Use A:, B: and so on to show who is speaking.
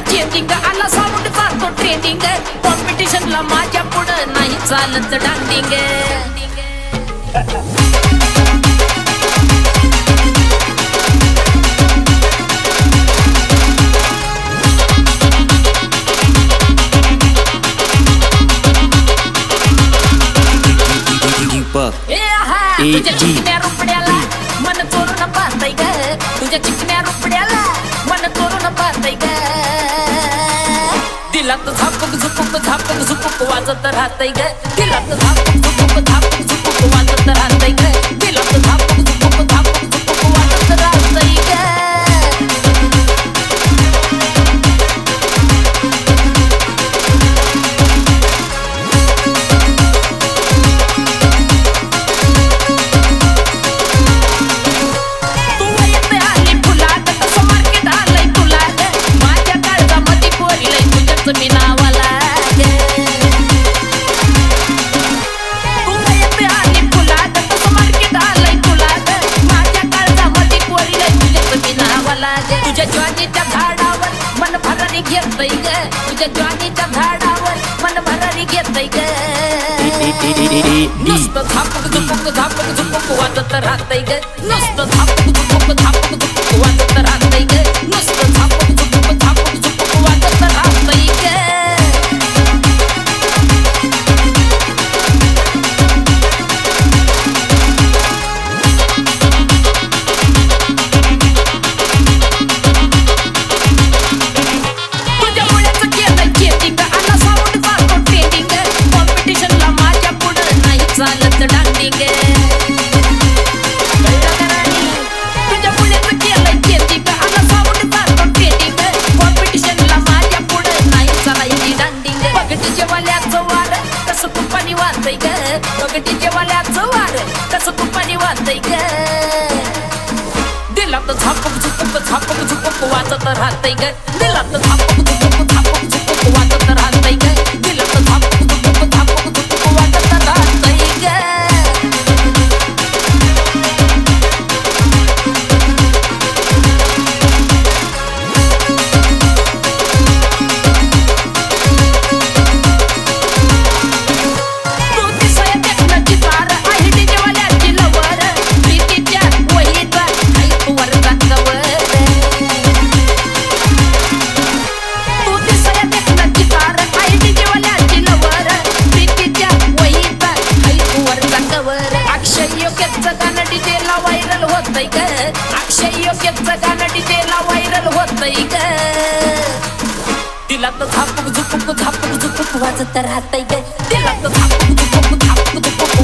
A: changing आला sound चालतो trending कॉम्पिटिशनला माझ्या पुढं नाही चालत डांडिंग तुझ्या चिकन्या रुपड्याला मन चोरून पाहतय ग तुझ्या चिकन्या रुपड्याला मन चोरून पाहतय ग दिलात झापक झुपक झापक झुपक वाजत राहतय ग दिलात झापक झुपक झापक झुपक वाजत राहतय ग दिलात झापक झुपक झापक झुपक वाजत राहतय ग तुझ्या ज्वानीच्या झाडावर मन भरारी घेतय ग तुझ्या ज्वानीच्या झाडावर मन भरारी घेतय ग नुसतं झापक झुपक झापक झुपक वाजत राहतय ग नुसतं झापक झुपक झापक झुपक वाजत राहतय ग नुसतं झापक झुपक झापक झुपक वाजत राहतय ग चालत डांडिंग तुझ्या पुण्याचं केलंय चेंजिंग आला साऊंड चालतो ट्रेंडिंग कॉम्पिटिशनला माझ्या पुढं नाही चालायची डांडिंग बगटीच्या वाल्याचं वार कसं तुपानी वाजतय ग बगटीच्या वाल्याचं वार कसं तुपानी वाजतय ग दिलात झापक झुपक वाजत राहतय ग दिलात झापक झुपक वाजत राहतय ग दिलात झापक झुपक वाजत राहतय ग अक्षय योग्यचं गाणं डीजेला व्हायरल होतंय ग दिलात झापक झुपक झापक झुपक वाजत राहतय ग दिलात झापक झुपक झापक झुपक